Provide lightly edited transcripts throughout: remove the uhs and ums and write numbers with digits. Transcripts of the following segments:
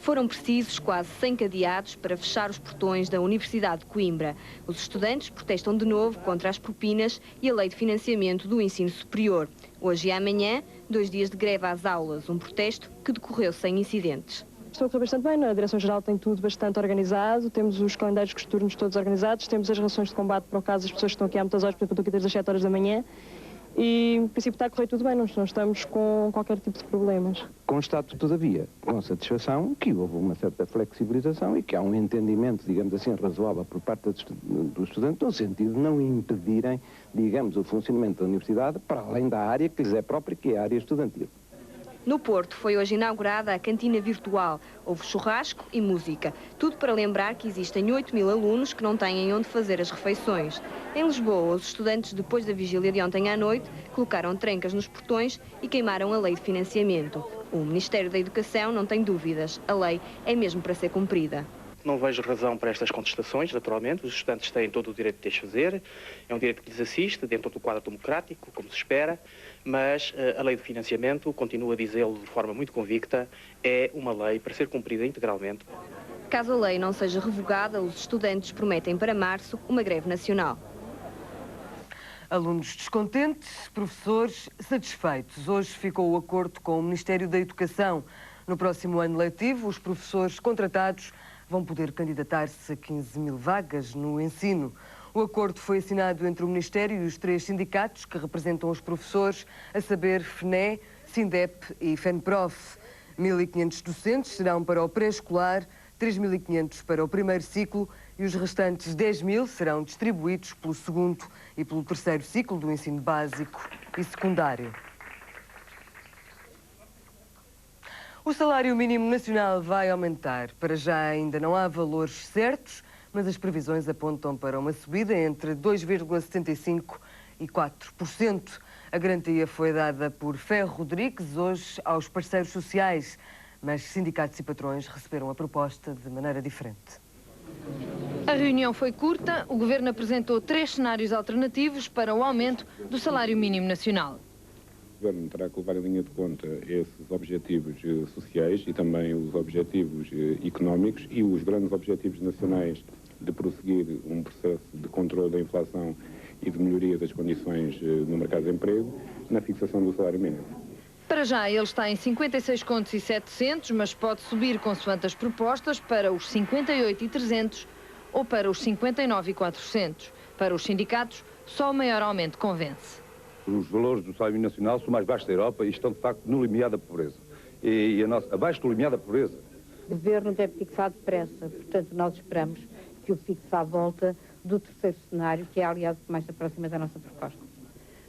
Foram precisos quase 100 cadeados para fechar os portões da Universidade de Coimbra. Os estudantes protestam de novo contra as propinas e a lei de financiamento do ensino superior. Hoje e amanhã, 2 dias de greve às aulas, um protesto que decorreu sem incidentes. Estou a correr bastante bem, a Direção-Geral tem tudo bastante organizado, temos os calendários coturnos todos organizados, temos as relações de combate para o caso das pessoas que estão aqui há muitas horas, por exemplo, estou aqui desde as 7 horas da manhã, e, em princípio, está a correr tudo bem, não estamos com qualquer tipo de problemas. Constato, todavia, com satisfação, que houve uma certa flexibilização e que há um entendimento, digamos assim, razoável por parte dos estudantes, no sentido de não impedirem, digamos, o funcionamento da universidade para além da área que lhes é própria, que é a área estudantil. No Porto foi hoje inaugurada a cantina virtual. Houve churrasco e música. Tudo para lembrar que existem 8.000 alunos que não têm onde fazer as refeições. Em Lisboa, os estudantes, depois da vigília de ontem à noite, colocaram trancas nos portões e queimaram a lei de financiamento. O Ministério da Educação não tem dúvidas. A lei é mesmo para ser cumprida. Não vejo razão para estas contestações, naturalmente. Os estudantes têm todo o direito de as fazer. É um direito que lhes assiste, dentro do quadro democrático, como se espera. Mas a lei de financiamento, continuo a dizê-lo de forma muito convicta, é uma lei para ser cumprida integralmente. Caso a lei não seja revogada, os estudantes prometem para março uma greve nacional. Alunos descontentes, professores satisfeitos. Hoje ficou o acordo com o Ministério da Educação. No próximo ano letivo, os professores contratados vão poder candidatar-se a 15.000 vagas no ensino. O acordo foi assinado entre o Ministério e os 3 sindicatos que representam os professores, a saber, FNE, SINDEP e FENPROF. 1.500 docentes serão para o pré-escolar, 3.500 para o primeiro ciclo e os restantes 10.000 serão distribuídos pelo segundo e pelo terceiro ciclo do ensino básico e secundário. O salário mínimo nacional vai aumentar. Para já ainda não há valores certos, mas as previsões apontam para uma subida entre 2,75% e 4%. A garantia foi dada por Ferro Rodrigues hoje aos parceiros sociais, mas sindicatos e patrões receberam a proposta de maneira diferente. A reunião foi curta. O Governo apresentou 3 cenários alternativos para o aumento do salário mínimo nacional. O Governo terá que levar em linha de conta esses objetivos sociais e também os objetivos económicos e os grandes objetivos nacionais de prosseguir um processo de controle da inflação e de melhoria das condições no mercado de emprego na fixação do salário mínimo. Para já ele está em 56,700, mas pode subir consoante as propostas para os 58,300 ou para os 59,400. Para os sindicatos, só o maior aumento convence. Os valores do salário nacional são mais baixos da Europa e estão, de facto, no limiar da pobreza. Abaixo do limiar da pobreza. O Governo deve fixar depressa, portanto, nós esperamos que o fixe à volta do terceiro cenário, que é, aliás, o que mais se aproxima da nossa proposta.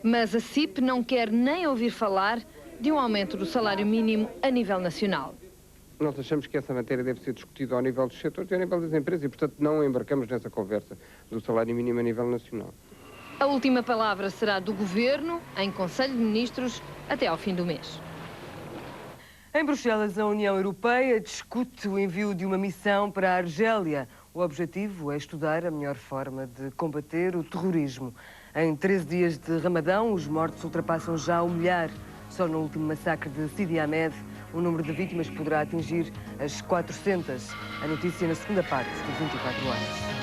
Mas a CIP não quer nem ouvir falar de um aumento do salário mínimo a nível nacional. Nós achamos que essa matéria deve ser discutida ao nível dos setores e ao nível das empresas e, portanto, não embarcamos nessa conversa do salário mínimo a nível nacional. A última palavra será do Governo, em Conselho de Ministros, até ao fim do mês. Em Bruxelas, a União Europeia discute o envio de uma missão para a Argélia. O objetivo é estudar a melhor forma de combater o terrorismo. Em 13 dias de Ramadão, os mortos ultrapassam já o milhar. Só no último massacre de Sidi Ahmed, o número de vítimas poderá atingir as 400. A notícia na segunda parte de 24 horas.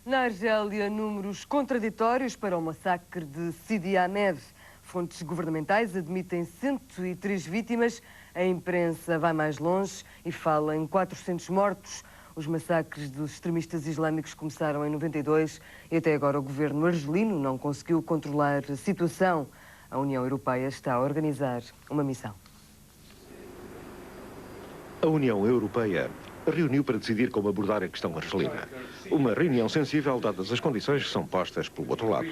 Na Argélia, números contraditórios para o massacre de Sidi Ahmed. Fontes governamentais admitem 103 vítimas. A imprensa vai mais longe e fala em 400 mortos. Os massacres dos extremistas islâmicos começaram em 92 e até agora o governo argelino não conseguiu controlar a situação. A União Europeia está a organizar uma missão. A União Europeia reuniu para decidir como abordar a questão argelina. Uma reunião sensível, dadas as condições que são postas pelo outro lado.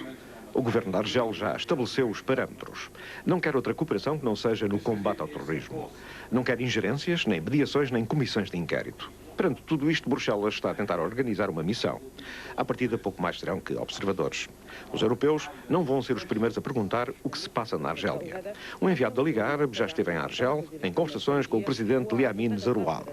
O governo da Argélia já estabeleceu os parâmetros. Não quer outra cooperação que não seja no combate ao terrorismo. Não quer ingerências, nem mediações, nem comissões de inquérito. Perante tudo isto, Bruxelas está a tentar organizar uma missão. À partida, pouco mais serão que observadores. Os europeus não vão ser os primeiros a perguntar o que se passa na Argélia. Um enviado da Liga Árabe já esteve em Argel, em conversações com o presidente Liamin Zeroual.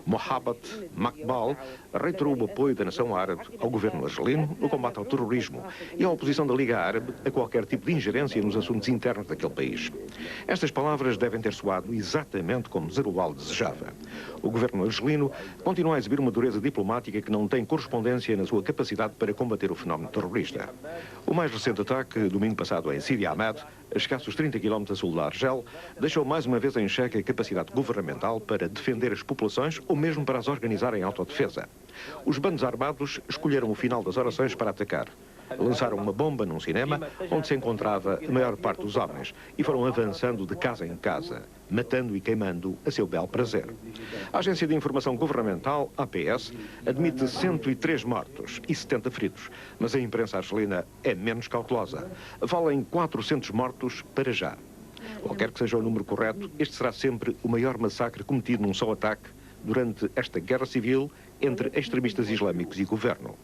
Mohamed Makbal reiterou o apoio da nação árabe ao governo argelino no combate ao terrorismo e à oposição da Liga Árabe a qualquer tipo de ingerência nos assuntos internos daquele país. Estas palavras devem ter soado exatamente como Zeroual desejava. O governo argelino continua a exibir uma dureza diplomática que não tem correspondência na sua capacidade para combater o fenómeno terrorista. O mais recente ataque, domingo passado em Sidi Ahmed, a escassos 30 km a sul da Argel, deixou mais uma vez em xeque a capacidade governamental para defender as populações ou mesmo para as organizar em autodefesa. Os bandos armados escolheram o final das orações para atacar. Lançaram uma bomba num cinema onde se encontrava a maior parte dos homens e foram avançando de casa em casa, matando e queimando a seu bel prazer. A Agência de Informação Governamental, APS, admite 103 mortos e 70 feridos, mas a imprensa argelina é menos cautelosa. Valem 400 mortos para já. Qualquer que seja o número correto, este será sempre o maior massacre cometido num só ataque durante esta guerra civil entre extremistas islâmicos e governo.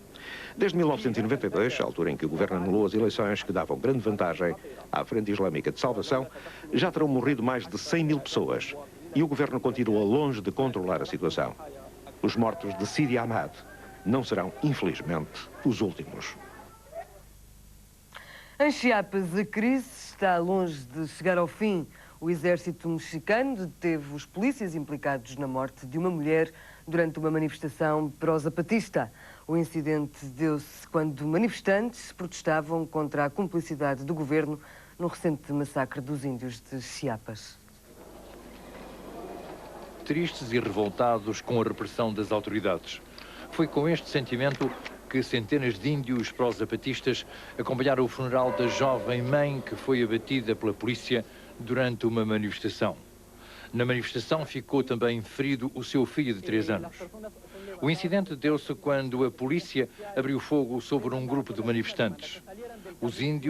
Desde 1992, a altura em que o governo anulou as eleições que davam grande vantagem à Frente Islâmica de Salvação, já terão morrido mais de 100 mil pessoas e o governo continua longe de controlar a situação. Os mortos de Sidi Ahmed não serão, infelizmente, os últimos. Em Chiapas, a crise está longe de chegar ao fim. O exército mexicano deteve os polícias implicados na morte de uma mulher durante uma manifestação pró-zapatista. O incidente deu-se quando manifestantes protestavam contra a cumplicidade do governo no recente massacre dos índios de Chiapas. Tristes e revoltados com a repressão das autoridades. Foi com este sentimento que centenas de índios pró-zapatistas acompanharam o funeral da jovem mãe que foi abatida pela polícia durante uma manifestação. Na manifestação ficou também ferido o seu filho de 3 anos. O incidente deu-se quando a polícia abriu fogo sobre um grupo de manifestantes. Os índios